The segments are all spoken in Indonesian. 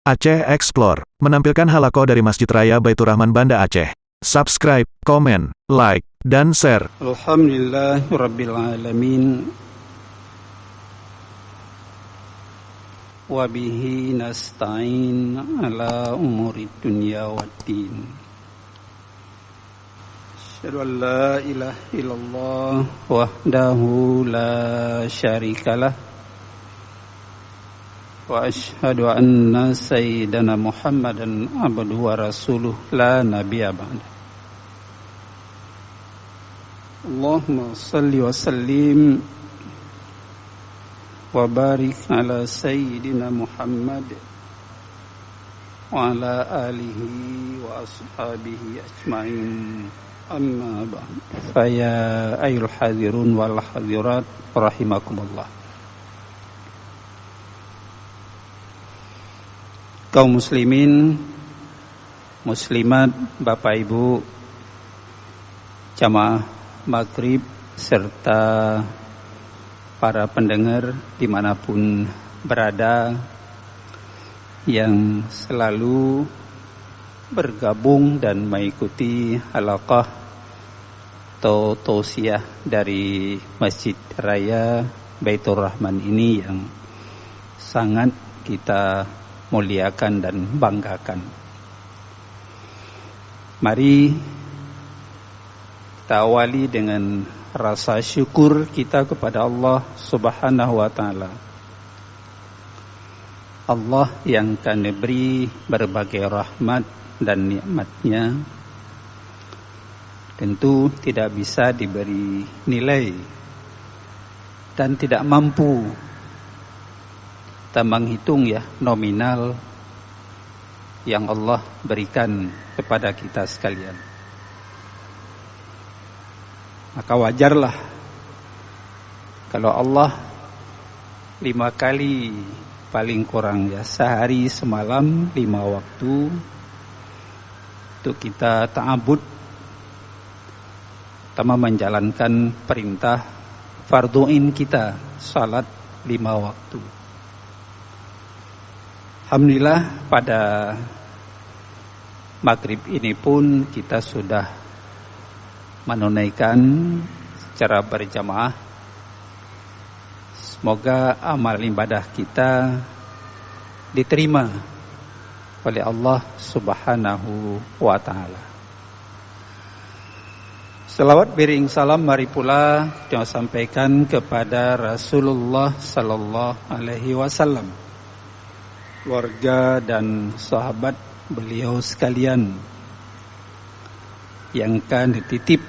Aceh Explore menampilkan halaqah dari Masjid Raya Baitur Rahman Banda Aceh. Subscribe, komen, like, dan share. Alhamdulillahirabbil alamin. Wa bihi nasta'in ala umurid dunya waddin. Asyhadu an la ilaha illallah wahdahu la syarikalah. Wa asyhadu anna sayyidana Muhammadan abduhu wa rasuluh la nabiyya ba'da. Allahumma salli wa sallim wa barik ala sayyidina Muhammad wa ala alihi wa ashabihi ajma'in. Amma ba'd. Fa ya ayyuhal hadirun wal hadirat rahimakumullah. Kaum muslimin, muslimat, Bapak Ibu, jamaah maghrib serta para pendengar dimanapun berada yang selalu bergabung dan mengikuti halaqah atau tausiah dari Masjid Raya Baitur Rahman ini yang sangat kita muliakan dan banggakan. Mari kita awali dengan rasa syukur kita kepada Allah Subhanahu wa ta'ala. Allah yang akan beri berbagai rahmat dan nikmatnya tentu tidak bisa diberi nilai dan tidak mampu kita menghitung nominal yang Allah berikan kepada kita sekalian. Maka wajarlah kalau Allah 5 kali paling kurang sehari semalam 5 waktu untuk kita ta'abud, pertama menjalankan perintah fardu'in kita, salat 5 waktu. Alhamdulillah pada maghrib ini pun kita sudah menunaikan secara berjamaah. Semoga amal ibadah kita diterima oleh Allah Subhanahu wa ta'ala. Selawat beriring salam mari pula kita sampaikan kepada Rasulullah sallallahu alaihi wasallam, keluarga dan sahabat beliau sekalian yang akan dititip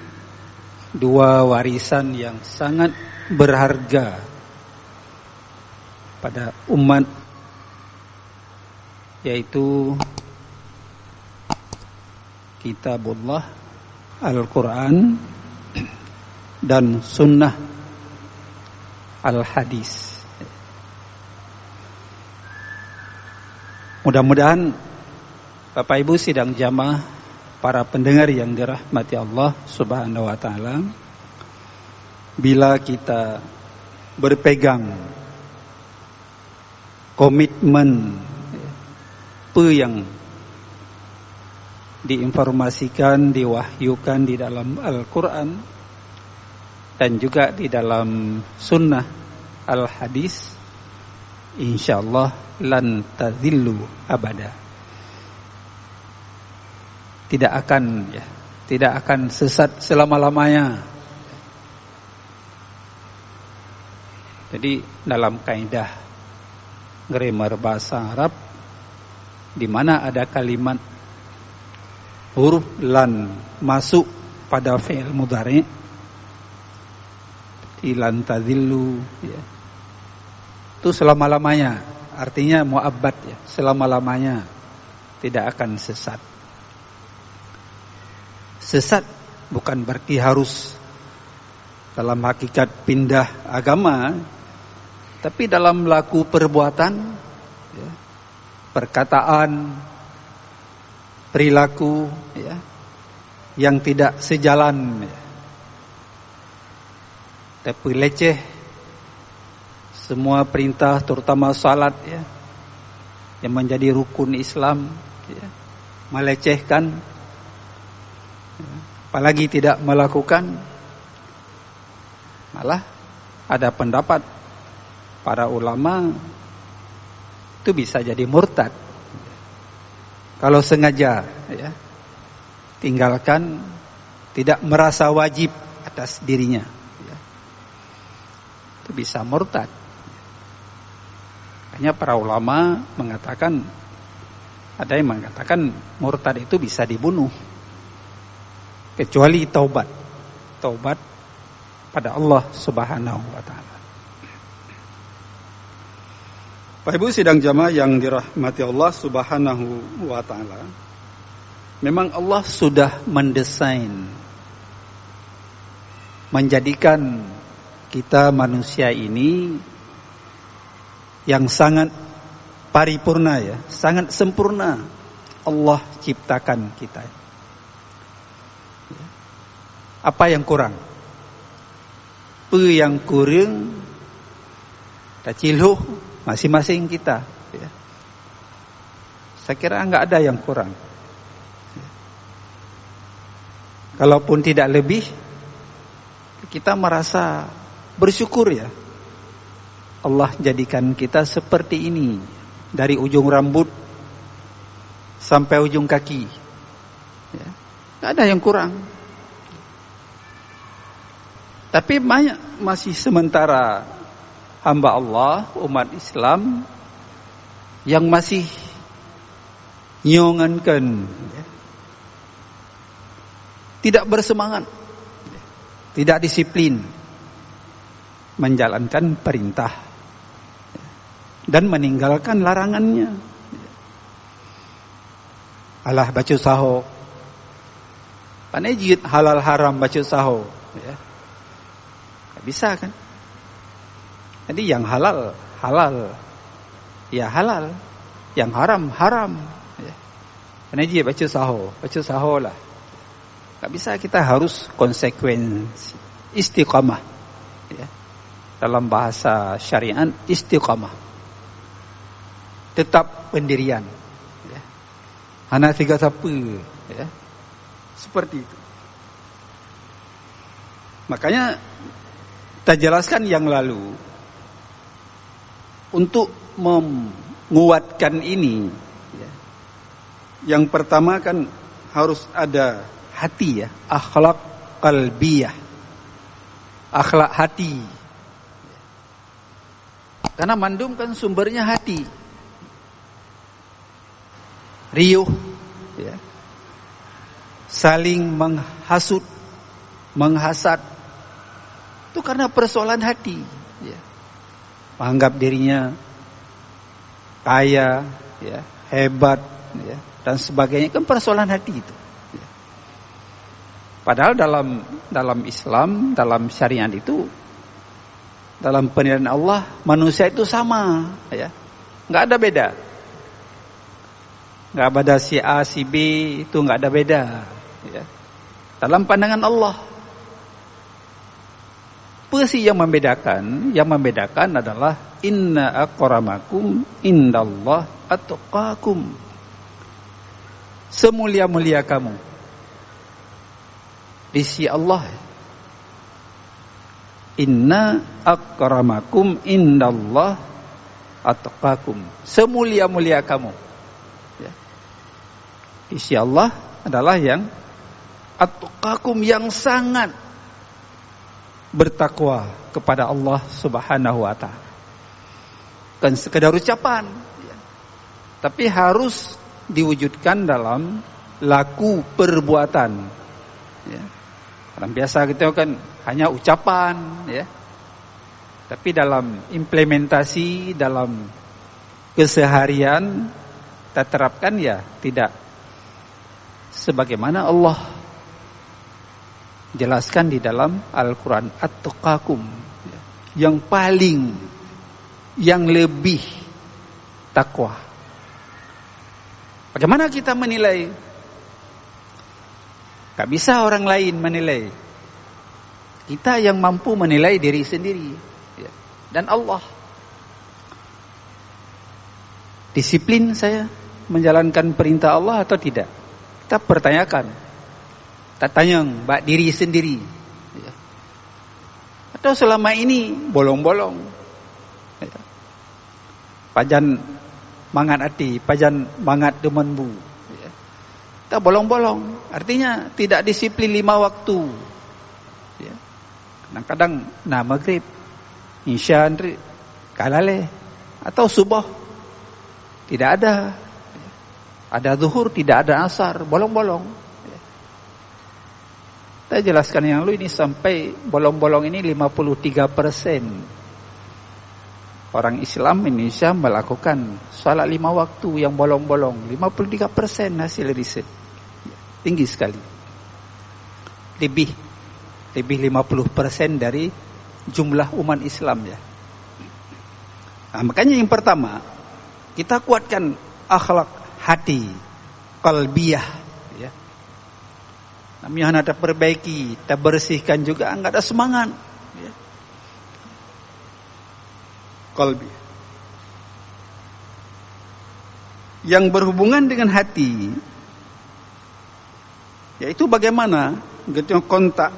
2 warisan yang sangat berharga pada umat, yaitu Kitabullah Al-Quran dan Sunnah Al-Hadis. Mudah-mudahan Bapak Ibu sidang jamaah, para pendengar yang dirahmati Allah Subhanahu wa ta'ala, bila kita berpegang komitmen apa yang diinformasikan, diwahyukan di dalam Al-Quran dan juga di dalam Sunnah Al-Hadis, insyaallah lan tadhillu abada. Tidak akan sesat selama-lamanya. Jadi dalam kaidah grammar bahasa Arab, di mana ada kalimat huruf lan masuk pada fi'il mudhari, lan tadhillu itu selama-lamanya, artinya mu'abbad selama-lamanya tidak akan sesat. Sesat bukan berarti harus dalam hakikat pindah agama, tapi dalam laku perbuatan, perkataan, perilaku yang tidak sejalan, tapi leceh semua perintah terutama salat yang menjadi rukun Islam, ya, melecehkan, ya, apalagi tidak melakukan, malah ada pendapat para ulama itu bisa jadi murtad kalau sengaja, ya, tinggalkan, tidak merasa wajib atas dirinya, ya, itu bisa murtad. Hanya para ulama mengatakan, ada yang mengatakan murtad itu bisa dibunuh kecuali taubat pada Allah Subhanahu wa taala. Bapak Ibu sidang jamaah yang dirahmati Allah Subhanahu wa taala, memang Allah sudah mendesain, menjadikan kita manusia ini yang sangat paripurna, ya, sangat sempurna. Allah ciptakan kita. Apa yang kurang? Yang kurang tacilhu masing-masing kita, ya. Saya kira enggak ada yang kurang, ya. Kalaupun tidak lebih, kita merasa bersyukur, ya. Allah jadikan kita seperti ini, dari ujung rambut sampai ujung kaki, ya. Enggak ada yang kurang. Tapi banyak masih sementara hamba Allah, umat Islam yang masih nyongankan, ya, tidak bersemangat, ya, tidak disiplin menjalankan perintah, ya, dan meninggalkan larangannya, ya. Alah baca saho, panejit halal haram baca saho, ya. Gak bisa kan? Jadi yang halal, halal. Ya halal. Yang haram, haram. Ya. Karena dia baca saho lah. Tak bisa, kita harus konsekuensi. Istiqamah. Ya. Dalam bahasa syariat, istiqamah. Tetap pendirian. Ya. Hana tiga siapa. Ya. Seperti itu. Makanya, kita jelaskan yang lalu, untuk menguatkan ini, ya, yang pertama kan harus ada hati, ya, akhlak qalbiyah, akhlak hati. Karena mandum kan sumbernya hati, riuh, ya, saling menghasut, menghasad, itu karena persoalan hati, ya. Menganggap dirinya kaya, ya, hebat, ya, dan sebagainya, kan persoalan hati itu, ya. Padahal dalam Islam, dalam syariat itu, dalam penilaian Allah, manusia itu sama, ya, nggak ada beda, nggak ada si A si B, itu nggak ada beda, ya. Dalam pandangan Allah. Apa sih yang membedakan? Yang membedakan adalah inna akramakum indallah atqakum. Semulia-mulia kamu di sisi Allah. Inna akramakum indallah atqakum. Semulia-mulia kamu, ya, di sisi Allah adalah yang atqakum, yang sangat bertakwa kepada Allah Subhanahu wa taala. Bukan sekedar ucapan, ya, tapi harus diwujudkan dalam laku perbuatan, ya. Orang biasa kita kan hanya ucapan, ya. Tapi dalam implementasi, dalam keseharian kita terapkan, ya, tidak sebagaimana Allah jelaskan di dalam Al-Quran, at-tuqakum, yang paling, yang lebih takwa. Bagaimana kita menilai? Gak bisa orang lain menilai. Kita yang mampu menilai diri sendiri, ya, dan Allah. Disiplin saya menjalankan perintah Allah atau tidak? Kita pertanyakan. Kita tanya mbak diri sendiri. Ya. Atau selama ini bolong-bolong. Ya. Pajan mangat hati, pajan mangat demenbu. Ya. Kita bolong-bolong. Artinya tidak disiplin 5 waktu. Ya. Kadang-kadang maghrib, isya, kalale, atau subuh. Tidak ada. Ada zuhur, tidak ada asar, bolong-bolong. Saya jelaskan yang lalu ini sampai bolong-bolong ini 53%. Orang Islam Indonesia melakukan salat 5 waktu yang bolong-bolong. 53% hasil riset. Tinggi sekali. Lebih 50% dari jumlah umat Islam ya. Nah, makanya yang pertama, kita kuatkan akhlak hati, qalbiyah ya. Namanya ada perbaiki, kita bersihkan juga, enggak ada semangat ya. Qalbi yang berhubungan dengan hati, yaitu bagaimana gitu kontak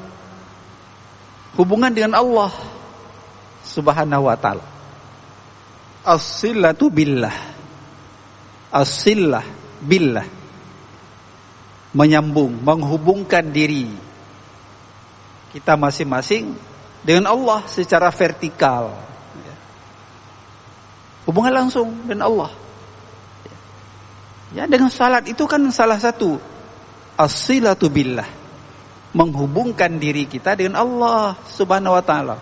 hubungan dengan Allah Subhanahu wa taala. As-silatu billah. As-sillah billah. Menyambung, menghubungkan diri kita masing-masing dengan Allah secara vertikal. Hubungan langsung dengan Allah. Ya, dengan salat itu kan salah satu as-silatu billah. Menghubungkan diri kita dengan Allah Subhanahu wa taala.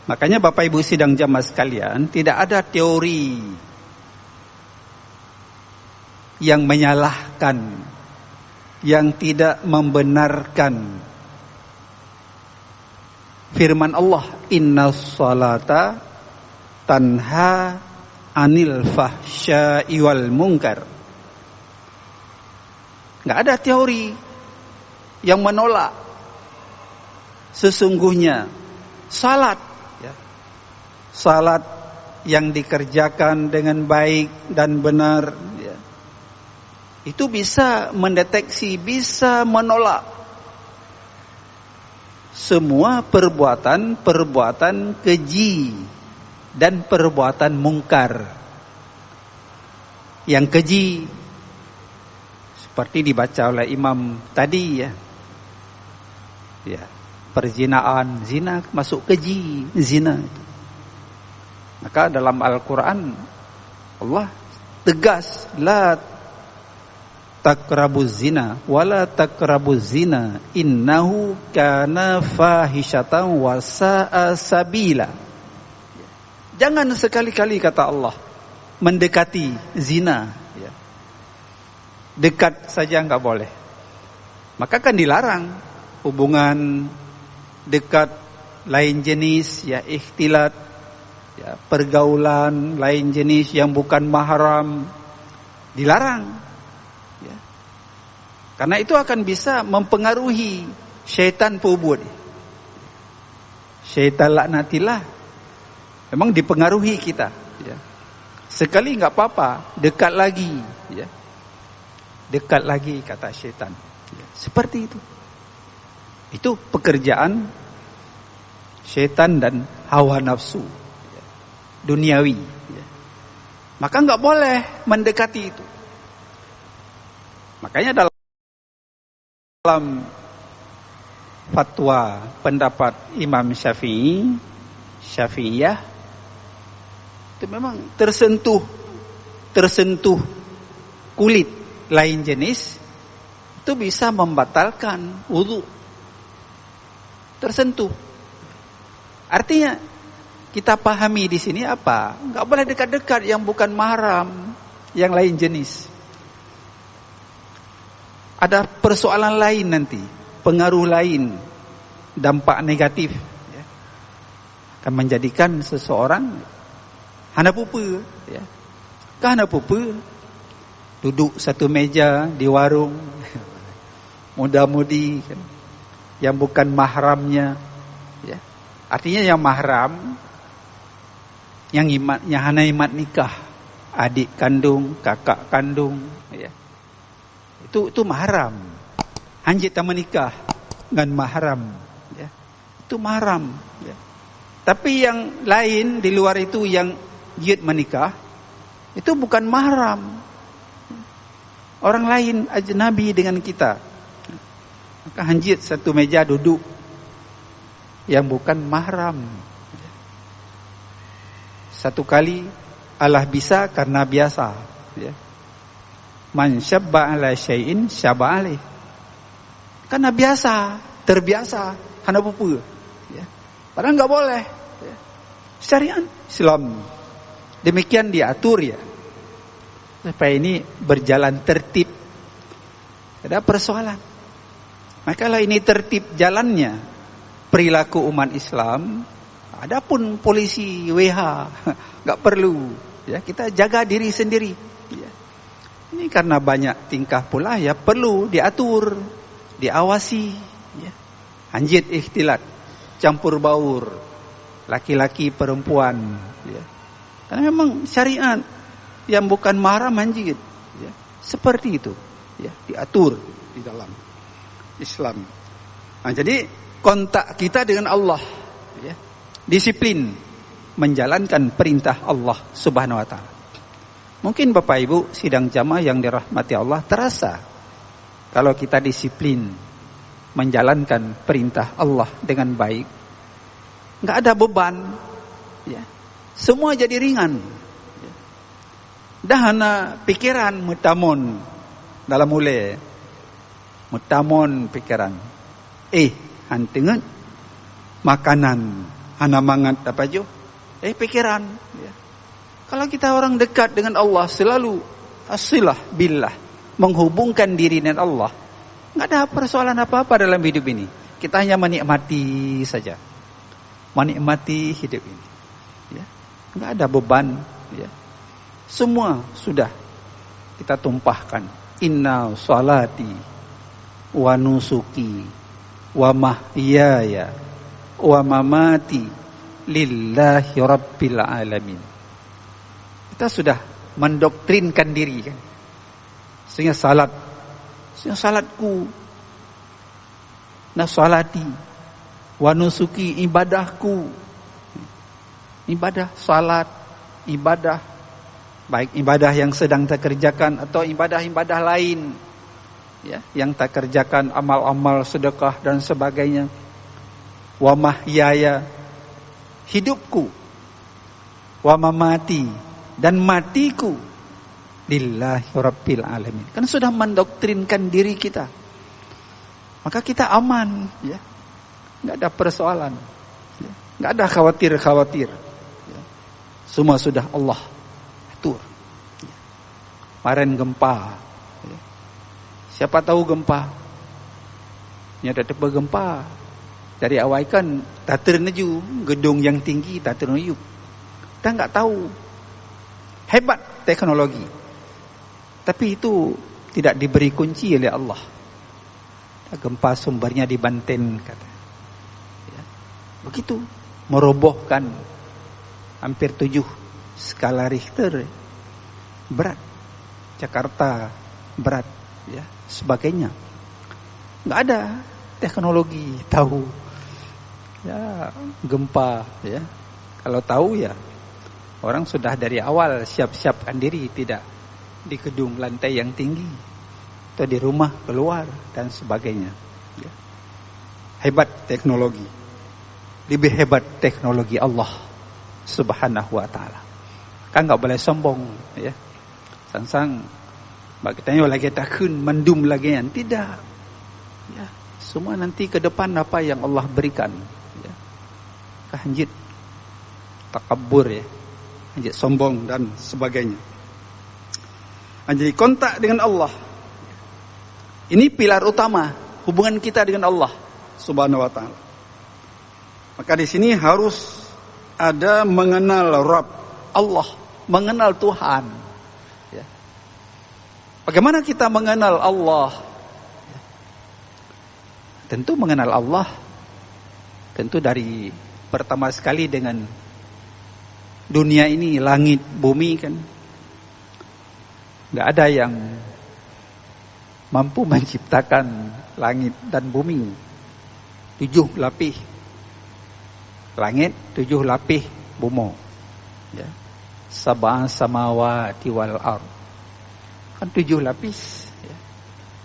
Makanya Bapak Ibu sidang jamaah sekalian, tidak ada teori yang menyalahkan, yang tidak membenarkan firman Allah, innas salata tanha anil fahsya'i wal munkar. Enggak ada teori yang menolak sesungguhnya salat ya. Salat yang dikerjakan dengan baik dan benar ya, itu bisa mendeteksi, bisa menolak semua perbuatan-perbuatan keji dan perbuatan mungkar. Yang keji seperti dibaca oleh imam tadi ya. Ya, perzinaan, zina masuk keji, zina itu. Maka dalam Al-Quran Allah tegas, la taqrabuz zina wala taqrabuz zina innahu kana fahisyatan wa sa'a sabila. Jangan sekali-kali kata Allah mendekati zina ya. Dekat saja enggak boleh. Maka kan dilarang hubungan dekat lain jenis ya, ikhtilat ya, pergaulan lain jenis yang bukan mahram dilarang ya. Karena itu akan bisa mempengaruhi syaitan pubut. Syaitan laknatillah memang dipengaruhi kita ya. Sekali enggak apa-apa, dekat lagi ya. Dekat lagi kata syaitan ya. Seperti itu. Itu pekerjaan syaitan dan hawa nafsu ya, duniawi ya. Maka enggak boleh mendekati itu. Makanya dalam fatwa pendapat Imam Syafi'iyah itu memang tersentuh kulit lain jenis itu bisa membatalkan wudu. Tersentuh. Artinya kita pahami di sini apa? Enggak boleh dekat-dekat yang bukan mahram, yang lain jenis. Ada persoalan lain nanti, pengaruh lain, dampak negatif ya. Akan menjadikan seseorang hana pupa ya. Hana pupa duduk satu meja di warung muda-mudi kan, yang bukan mahramnya ya. Artinya yang mahram yang hana imat nikah adik kandung, kakak kandung, ya. Itu mahram. Anjit tak menikah dengan mahram, ya. Itu mahram, ya. Tapi yang lain di luar itu yang jid menikah, itu bukan mahram. Orang lain ajnabi dengan kita. Maka hanjit satu meja duduk yang bukan mahram. Satu kali Allah bisa karena biasa, ya. Man syabba ala syai'in syabba alaih. Karena biasa, terbiasa, karena apa? Ya. Padahal enggak boleh, ya. Syariat Islam demikian diatur, ya. Supaya ini berjalan tertib. Ada persoalan. Maka kalau ini tertib jalannya perilaku umat Islam, adapun polisi WH enggak perlu, ya, kita jaga diri sendiri, ya. Ini karena banyak tingkah pula, ya, perlu diatur, diawasi, ya. Anjit ikhtilat, campur baur, laki-laki perempuan, ya. Karena memang syariat yang bukan mahram anjit, ya, seperti itu, ya, diatur di dalam Islam. Nah, jadi kontak kita dengan Allah, ya, disiplin menjalankan perintah Allah Subhanahu wa taala. Mungkin Bapak Ibu sidang jamaah yang dirahmati Allah terasa kalau kita disiplin menjalankan perintah Allah dengan baik, enggak ada beban, ya. Semua jadi ringan, ya. Dahana pikiran mutamon dalam mulai mutamon pikiran. Hantingan makanan hana mangat apa jo? Pikiran, ya. Kalau kita orang dekat dengan Allah, selalu asilah billah, menghubungkan diri dengan Allah, enggak ada persoalan apa-apa dalam hidup ini. Kita hanya menikmati saja. Menikmati hidup ini, ya. Enggak ada beban, ya. Semua sudah kita tumpahkan. Inna salati wa nusuki wa mahyaya wa mamati lillahi rabbil alamin. Kita sudah mendoktrinkan diri, kan. Sehingga salatku na salati wa nusuki, ibadahku, ibadah salat, ibadah baik ibadah yang sedang tak kerjakan atau ibadah-ibadah lain, ya, yang tak kerjakan, amal-amal sedekah dan sebagainya. Wa mahyaya, hidupku, wa mamati, dan matiku, lillahi rabbil alamin. Kan sudah mendoktrinkan diri kita, maka kita aman, ya. Enggak ada persoalan, ya. Enggak ada khawatir, ya. Semua sudah Allah atur, ya. Kemarin gempa, ya. Siapa tahu gempa? Nyata tepa gempa. Dari awal kan tak terneju, gedung yang tinggi tak terneju. Kita enggak tahu. Hebat teknologi. Tapi itu tidak diberi kunci oleh Allah. Gempa sumbernya di Banten, kata. Ya. Begitu, merobohkan hampir 7 skala Richter. Berat. Jakarta berat, ya, sebagainya. Enggak ada teknologi tahu, ya, gempa, ya. Kalau tahu, ya, orang sudah dari awal siap-siapkan diri, tidak di gedung lantai yang tinggi atau di rumah keluar dan sebagainya, ya. Hebat teknologi. Lebih hebat teknologi Allah Subhanahu wa taala. Kan enggak boleh sombong, ya. Sang-sang bagitanya lagi takun mendum lagi yang tidak. Ya, semua nanti ke depan apa yang Allah berikan, ya. Hanjit takabur, ya. Hanjit sombong dan sebagainya. Jadi kontak dengan Allah, ini pilar utama hubungan kita dengan Allah Subhanahu wa taala. Maka di sini harus ada mengenal Rabb, Allah, mengenal Tuhan, ya. Bagaimana kita mengenal Allah? Tentu mengenal Allah, tentu dari pertama sekali dengan dunia ini, langit, bumi, kan. Nggak ada yang mampu menciptakan langit dan bumi. 7 lapis langit, 7 lapis bumi. Ya. Sab'a samawati wal ard. Kan 7 lapis. Ya.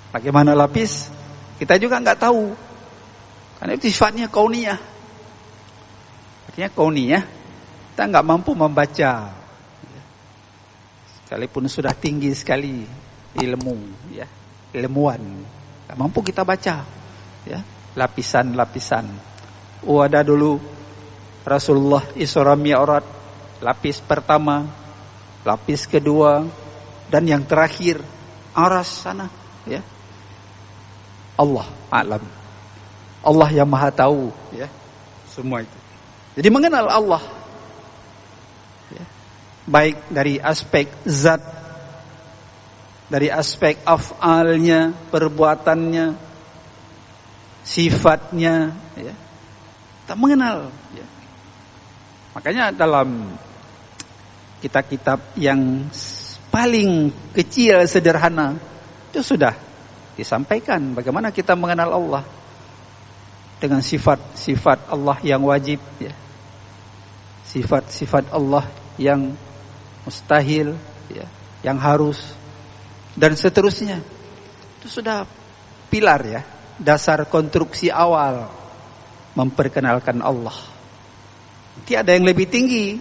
Bagaimana lapis? Kita juga nggak tahu. Karena itu sifatnya kauniyah. Artinya kauniyah, kita nggak mampu membaca. Sekalipun sudah tinggi sekali ilmu, ya, ilmuwan, nggak mampu kita baca, ya, lapisan-lapisan. Ada dulu Rasulullah Isra Mi'raj, lapis pertama, lapis kedua, dan yang terakhir aras sana, ya. Allah alam. Allah yang maha tahu, ya, semua itu. Jadi mengenal Allah, ya, baik dari aspek zat, dari aspek af'alnya, perbuatannya, sifatnya, ya, kita mengenal, ya. Makanya dalam kitab-kitab yang paling kecil, sederhana, itu sudah disampaikan bagaimana kita mengenal Allah dengan sifat-sifat Allah yang wajib, ya, sifat-sifat Allah yang mustahil, ya, yang harus, dan seterusnya. Itu sudah pilar, ya, dasar konstruksi awal memperkenalkan Allah. Tiada yang lebih tinggi.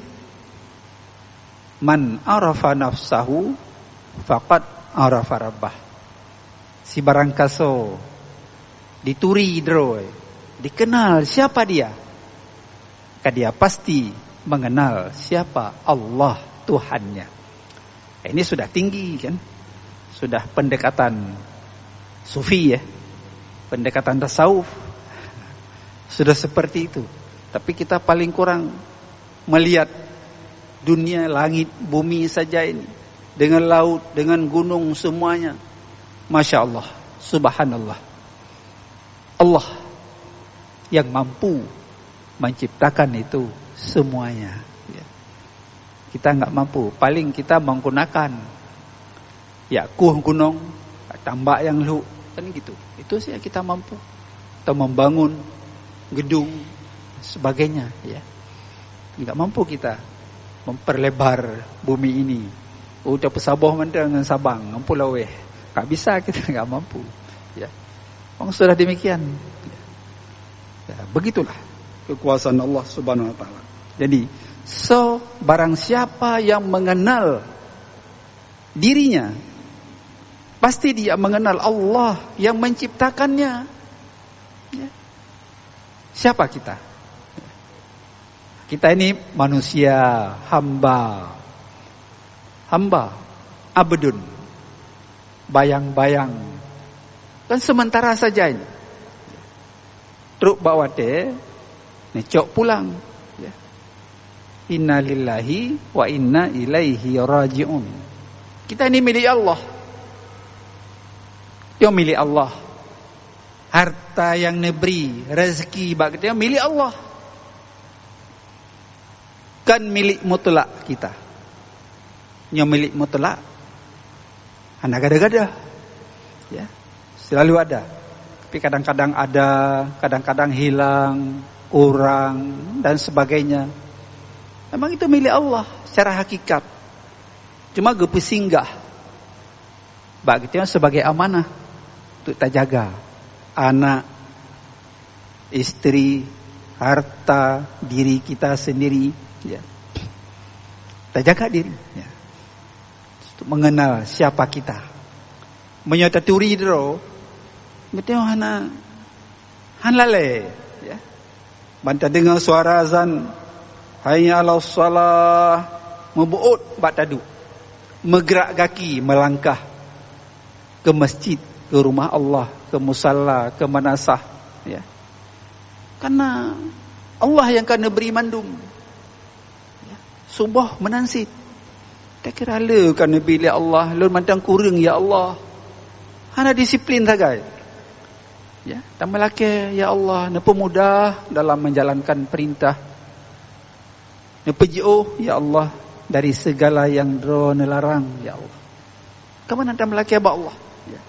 Man arafa nafsahu faqad arafa rabbah. Si barang kaso dituri droy, dikenal siapa dia, maka dia pasti mengenal siapa Allah Tuhannya. Ini sudah tinggi, kan? Sudah pendekatan sufi, ya, pendekatan tasawuf. Sudah seperti itu. Tapi kita paling kurang melihat dunia, langit, bumi saja ini, dengan laut, dengan gunung, semuanya. Masya Allah, subhanallah. Allah yang mampu menciptakan itu semuanya, ya. Kita nggak mampu. Paling kita menggunakan, ya, gunung, tambak yang lu, kan gitu. Itu sih kita mampu. Atau membangun gedung, sebagainya, ya. Nggak mampu kita memperlebar bumi ini. Udah pesabah mana dengan Sabang, Pulau Weh. Nggak bisa, kita nggak mampu, ya. Sudah demikian, ya, begitulah kekuasaan Allah Subhanahu Wa Taala. Jadi, barang siapa yang mengenal dirinya, pasti dia mengenal Allah yang menciptakannya, ya. Siapa kita? Kita ini manusia, hamba, abdun, bayang-bayang, kan sementara saja ini. Truk bawa te, necok pulang, ya. Inna lillahi wa inna ilaihi raji'un. Kita ini milik Allah. Dia milik Allah. Harta yang neberi, rezeki bagi dia milik Allah. Kan milik mutlak kita. Yang milik mutlak, anak gada-gada, ya, selalu ada. Tapi kadang-kadang ada, kadang-kadang hilang, kurang, dan sebagainya. Memang itu milik Allah secara hakikat. Cuma gepesinggah bagi dia sebagai amanah untuk kita jaga. Anak, istri, harta, diri kita sendiri, ya. Kita jaga diri, ya. Untuk mengenal siapa kita. Menyaturi dro, betul hanlale, ya. Banta dengar suara azan, hayya 'alas shalah, membuut bak tadu. Meggerak kaki melangkah ke masjid, ke rumah Allah, ke musalla, ke manasah, ya. Karena Allah yang kena beri mandum, ya. Subuh menansit, tak kira le kena bila Allah le mandang kurang, ya Allah. Hana disiplin sagai, ya. Tambah laki, ya Allah, napa mudah dalam menjalankan perintah. Napa jauh, ya Allah, dari segala yang dro nelarang, ya Allah. Kamu nanti melaki Allah. Ya.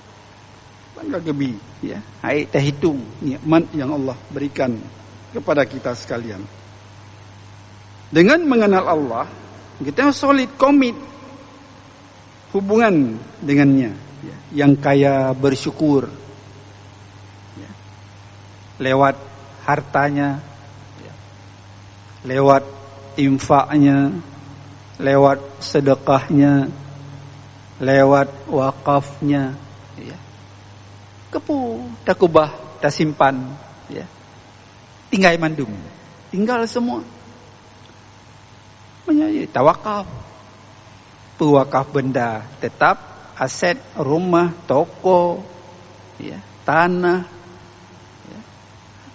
Bangga gebi. Ya. Hai kita hitung nikmat yang Allah berikan kepada kita sekalian. Dengan mengenal Allah, kita solid komit hubungan dengannya. Ya. Yang kaya bersyukur. Ya. Lewat hartanya. Ya. Lewat infaknya. Lewat sedekahnya. Lewat wakafnya. Ya. Kepu, tak kubah, tak simpan, ya. Tinggal mandum, tinggal semua. Menyanyi tawakaf, pewakaf benda tetap, aset, rumah, toko, ya, tanah, ya.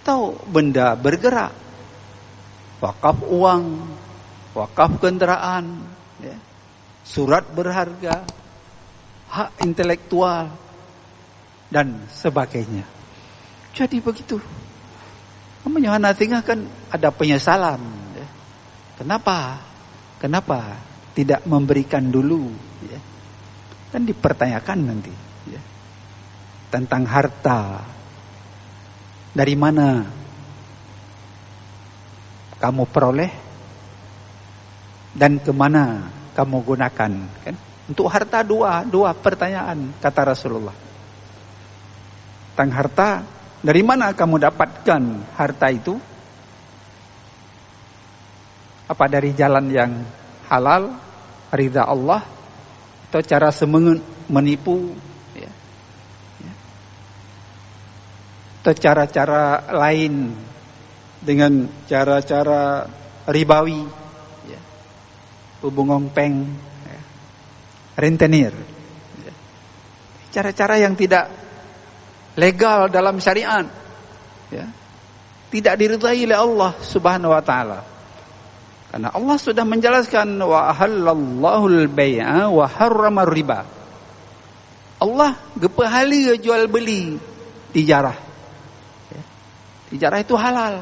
Atau benda bergerak, wakaf uang, wakaf kendaraan, ya. Surat berharga, hak intelektual, dan sebagainya. Jadi begitu. Namanya anak tinggal kan ada penyesalan. Ya. Kenapa tidak memberikan dulu? Ya. Dan dipertanyakan nanti. Ya. Tentang harta. Dari mana kamu peroleh? Dan kemana kamu gunakan? Kan? Untuk harta dua pertanyaan kata Rasulullah. Tentang harta, dari mana kamu dapatkan harta itu? Apa dari jalan yang halal, ridha Allah, atau cara semengut menipu, ya. Ya. Atau cara-cara lain dengan cara-cara ribawi, ya. Hubungong peng, ya. Rentenir, ya. Cara-cara yang tidak legal dalam syariat, ya. Tidak diridhai oleh Allah Subhanahu wa taala. Karena Allah sudah menjelaskan wa ahallallahu al-bai'a wa harrama riba. Allah gepahali jual beli tijarah. Ya. Tijarah itu halal.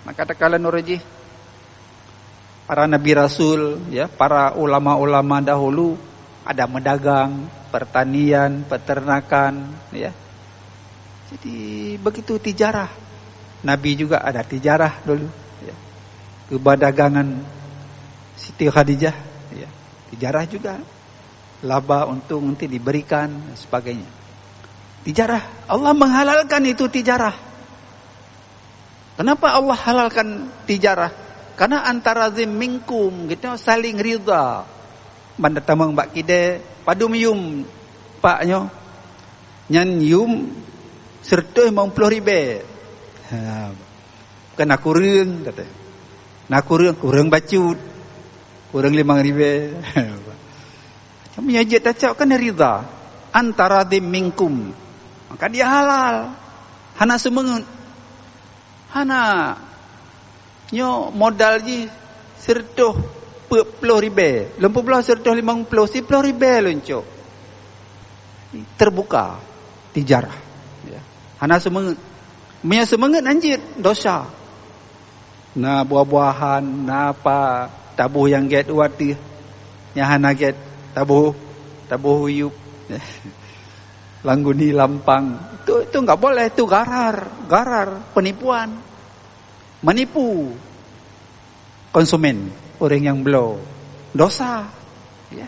Maka kata nurji para nabi rasul, ya, para ulama-ulama dahulu ada medagang, pertanian, peternakan, ya. Jadi begitu tijarah. Nabi juga ada tijarah dulu, ya. Keberdagangan Siti Khadijah, ya. Tijarah juga. Laba untung nanti diberikan dan sebagainya. Tijarah. Allah menghalalkan itu tijarah. Kenapa Allah halalkan tijarah? Karena antara zim minkum kita saling ridha. Banda tamang bak kide padum yum paknyo nyan yum serta 50 ribu. Bukan aku reng kata. Nak kurang bacut. Kurang 5 ribu. Macam nyajit tacak kan ridha. Antara dim minkum. Maka dia halal. Hana semengut. Hana nyo modal ji sertuh 40 ribu. Lempu belah sertuh 50, 10 ribu loncok. Terbuka tijarah. Hana semangat. Punya semangat anjir dosa. Nah buah-buahan, nah apa tabuh yang get wati. Yang hana get tabuh huyuk. Langguni lampang. Itu enggak boleh, itu garar, penipuan. Menipu konsumen, orang yang belum dosa, ya.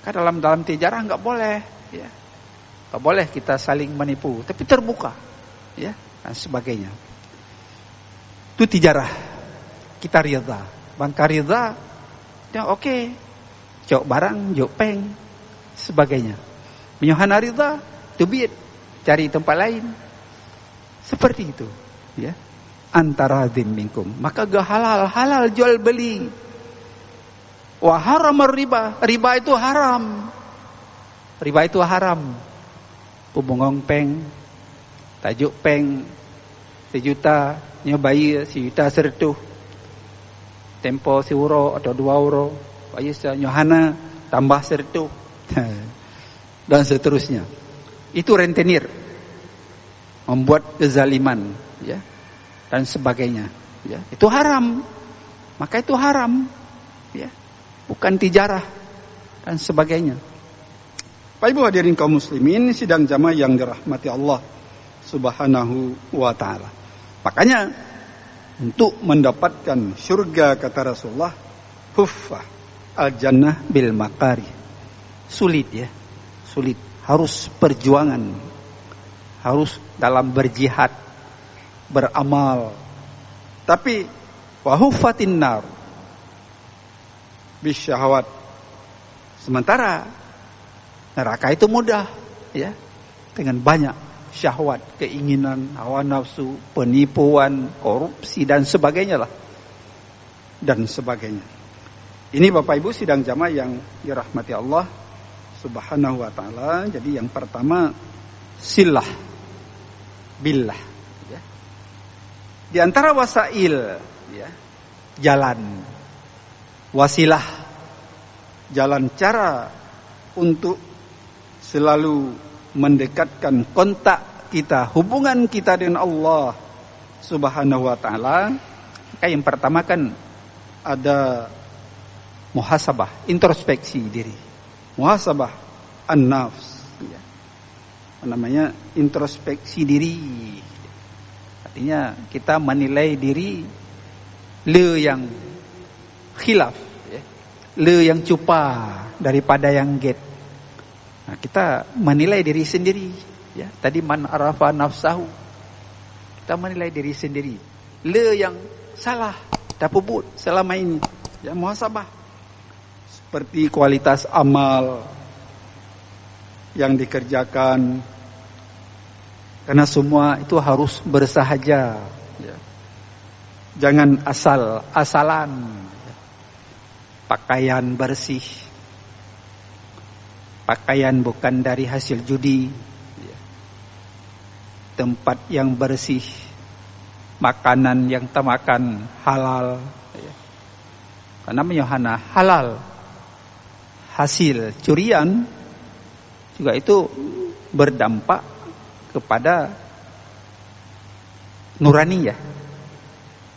Maka dalam tijarah enggak boleh, ya. Tak boleh kita saling menipu, tapi terbuka, ya, dan sebagainya. Itu tijarah. Kita ridha, bangka ridha, ya oke. Jok barang, jok peng, sebagainya. Menyohana ridha, tubit, cari tempat lain. Seperti itu, ya. Antara dzim minkum. Maka gak halal jual beli. Wa haramar riba. Riba itu haram. Riba itu haram. Pubungong peng, tajuk peng, 1 juta, nyobai 1 juta sertuh. Tempo 1 euro atau 2 euro. Bayar nyohana tambah sertuh. Dan seterusnya. Itu rentenir. Membuat kezaliman, ya. Dan sebagainya, ya. Itu haram. Maka itu haram, ya. Bukan tijarah dan sebagainya. Bapak Ibu hadirin kaum muslimin, sidang jamaah yang dirahmati Allah Subhanahu wa taala. Makanya untuk mendapatkan surga kata Rasulullah, huffah al-jannah bil makari. Sulit ya, sulit. Harus perjuangan, harus dalam berjihad, beramal. Tapi wa huffatin nar bisyahawat. Sementara neraka itu mudah ya, dengan banyak syahwat, keinginan, hawa nafsu, penipuan, korupsi dan sebagainya lah. Dan sebagainya. Ini Bapak Ibu sidang jamaah yang dirahmati Allah Subhanahu wa taala. Jadi yang pertama silah billah ya. Di antara wasail ya, jalan wasilah, jalan cara untuk selalu mendekatkan kontak kita, hubungan kita dengan Allah Subhanahu wa taala. Yang pertama kan ada muhasabah, introspeksi diri. Muhasabah an-nafs ya. Namanya introspeksi diri. Artinya kita menilai diri le yang khilaf ya. Le yang cupa daripada yang get. Nah, kita menilai diri sendiri ya. Tadi man arafa nafsahu. Kita menilai diri sendiri. Le yang salah, tapubut selama ini. Ya, muhasabah. Seperti kualitas amal yang dikerjakan. Karena semua itu harus bersahaja ya. Jangan asal-asalan ya. Pakaian bersih, pakaian bukan dari hasil judi ya. Tempat yang bersih, makanan yang temakan halal ya. Karena namanya halal, hasil curian juga itu berdampak kepada nurani ya,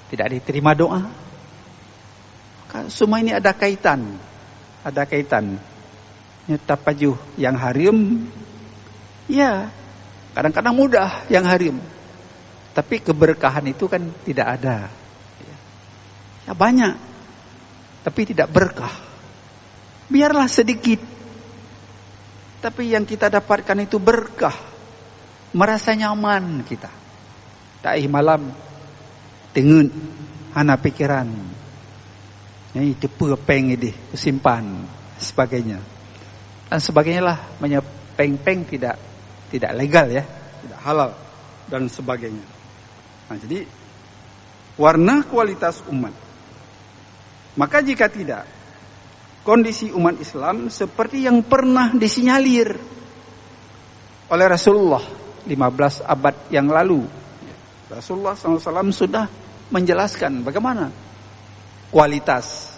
tidak diterima doa. Semua ini ada kaitan. Tapajuh yang harim, ya kadang-kadang mudah yang harim, tapi keberkahan itu kan tidak ada. Ya banyak, tapi tidak berkah. Biarlah sedikit, tapi yang kita dapatkan itu berkah, merasa nyaman kita. Taih malam, tengun, hana pikiran, ini depu peng ini, simpan, sebagainya. Dan sebagainya lah, peng-peng tidak legal ya, tidak halal dan sebagainya. Nah, jadi warna kualitas umat. Maka jika tidak, kondisi umat Islam seperti yang pernah disinyalir oleh Rasulullah 15 abad yang lalu. Rasulullah SAW sudah menjelaskan bagaimana kualitas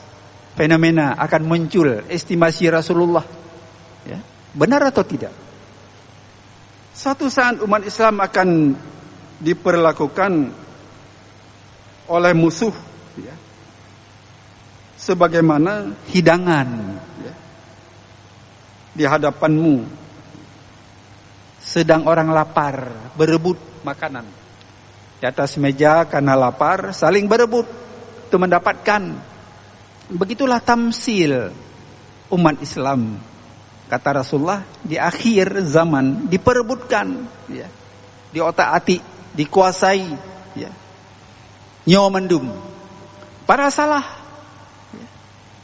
fenomena akan muncul, estimasi Rasulullah. Ya, benar atau tidak? Suatu saat umat Islam akan diperlakukan oleh musuh ya, sebagaimana hidangan ya, di hadapanmu. Sedang orang lapar, berebut makanan. Di atas meja karena lapar, saling berebut untuk mendapatkan. Begitulah tamsil umat Islam. Kata Rasulullah, di akhir zaman diperebutkan, ya, diotak-atik, dikuasai, ya, nyawa mendung. Para salah. Ya.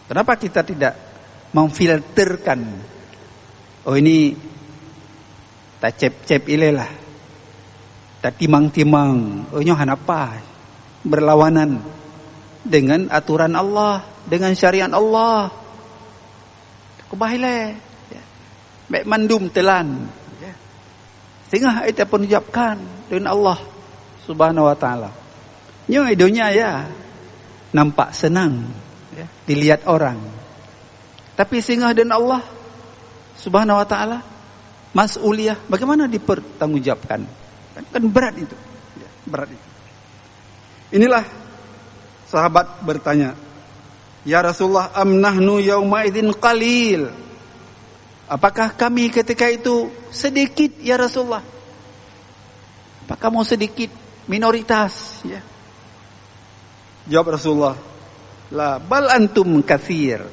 Kenapa kita tidak memfilterkan? Oh ini tak cep-cep ilelah, tak timang-timang. Oh nyohan apa? Berlawanan dengan aturan Allah, dengan syariat Allah. Kebahile. Baik mandum telan ya. Sehingga itu pun ucapkan dengan Allah Subhanahu wa taala. Nyo dunia ya nampak senang ya, dilihat orang. Tapi sehingga dengan Allah Subhanahu wa taala mas'uliyah bagaimana dipertanggungjawabkan? Kan berat itu. Ya, berat itu. Inilah sahabat bertanya, "Ya Rasulullah, amnahnu yauma idzin qalil?" apakah kami ketika itu sedikit ya Rasulullah? Apakah kamu sedikit, minoritas? Ya. Jawab Rasulullah, la bal antum katsir.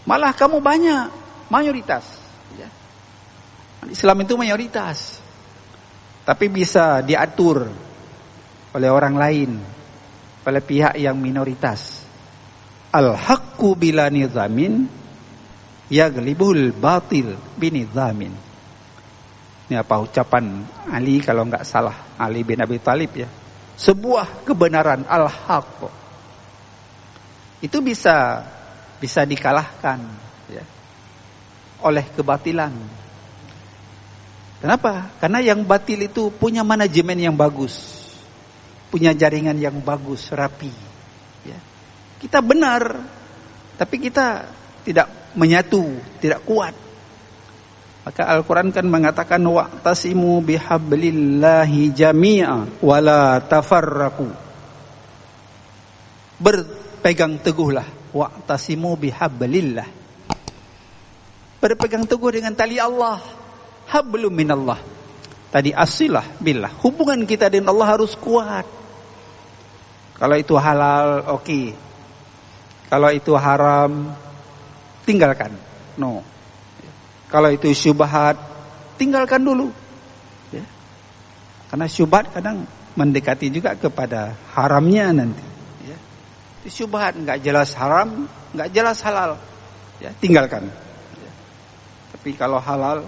Malah kamu banyak, mayoritas. Ya. Islam itu mayoritas, tapi bisa diatur oleh orang lain, oleh pihak yang minoritas. Al-haqqu bila nizamin yaglibul batil binizamin. Ini apa ucapan Ali kalau enggak salah, Ali bin Abi Thalib ya. Sebuah kebenaran al-haq itu bisa dikalahkan ya, oleh kebatilan. Kenapa? Karena yang batil itu punya manajemen yang bagus, punya jaringan yang bagus, rapi. Ya. Kita benar, tapi kita tidak menyatu, tidak kuat. Maka Al-Quran kan mengatakan wa'tasimu bihablillahi jami'a wala tafarraqu. Berpegang teguhlah, wa'tasimu bihablillah. Berpegang teguh dengan tali Allah, hablum minallah. Tadi asilah billah, hubungan kita dengan Allah harus kuat. Kalau itu halal, oke. Kalau itu haram, tinggalkan. No. Kalau itu syubhat, tinggalkan dulu. Ya. Karena syubhat kadang mendekati juga kepada haramnya nanti. Ya. Itu syubhat, nggak jelas haram, nggak jelas halal. Ya, tinggalkan. Ya. Tapi kalau halal,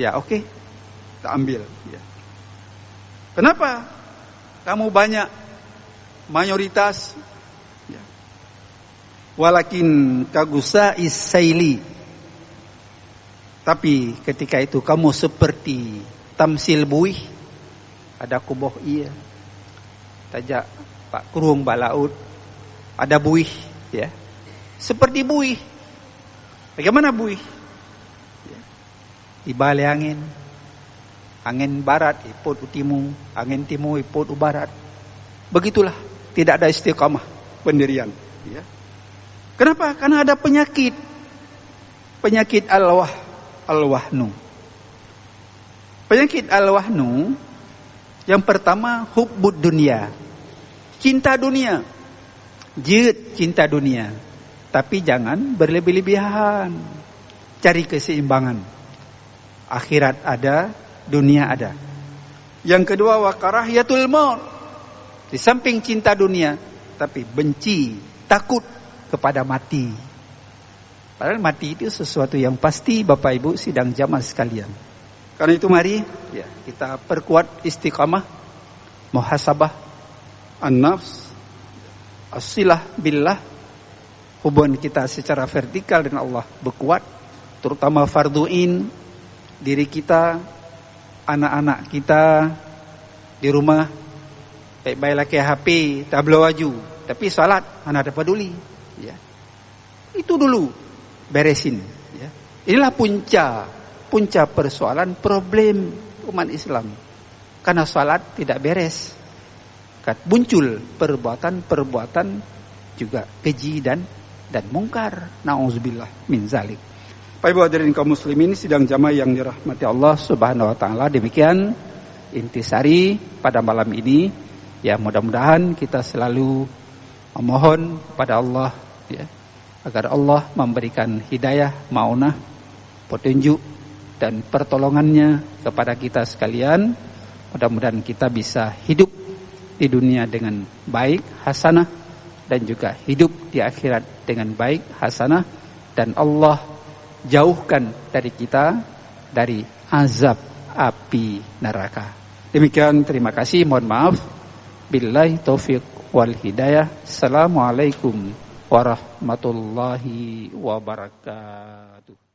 ya oke, kita ambil. Ya. Kenapa? Kamu banyak, mayoritas. Ya. Walakin kagusa isaili. Tapi ketika itu kamu seperti tamsil buih, ada kuboh iya, tajak pak kurung balaut, ada buih, ya, seperti buih. Bagaimana buih? Ya. Di balik angin barat iput utimu, angin timur iput barat. Begitulah, tidak ada istiqamah pendirian. Ya. Kenapa? Karena ada penyakit al-wahnu. Penyakit al-wahnu yang pertama hubbud dunia. Cinta dunia. Jid cinta dunia. Tapi jangan berlebih-lebihan. Cari keseimbangan. Akhirat ada, dunia ada. Yang kedua wa karahiyatul maut. Di samping cinta dunia, tapi benci, takut kepada mati. Padahal mati itu sesuatu yang pasti, Bapak Ibu sidang jamaah sekalian. Karena itu mari ya, kita perkuat istiqamah, muhasabah, an-nafs, as-silah billah. Hubungan kita secara vertikal dengan Allah berkuat, terutama farduin, diri kita, anak-anak kita di rumah, baik-baik laki HP, tablo waju, tapi salat mana ada peduli. Ya. Itu dulu. Beresin. Ya. Inilah punca persoalan problem umat Islam. Karena salat tidak beres. Muncul perbuatan juga keji dan mungkar. Nauzubillah min zalik. Bapak Ibu hadirin kaum muslimin sidang jamaah yang dirahmati Allah Subhanahu wa taala. Demikian intisari pada malam ini. Ya, mudah-mudahan kita selalu memohon kepada Allah ya, agar Allah memberikan hidayah, maunah, petunjuk dan pertolongannya kepada kita sekalian. Mudah-mudahan kita bisa hidup di dunia dengan baik, hasanah, dan juga hidup di akhirat dengan baik, hasanah, dan Allah jauhkan dari kita dari azab api neraka. Demikian, terima kasih, mohon maaf. Billahi taufiq wal hidayah. Assalamualaikum warahmatullahi wabarakatuh.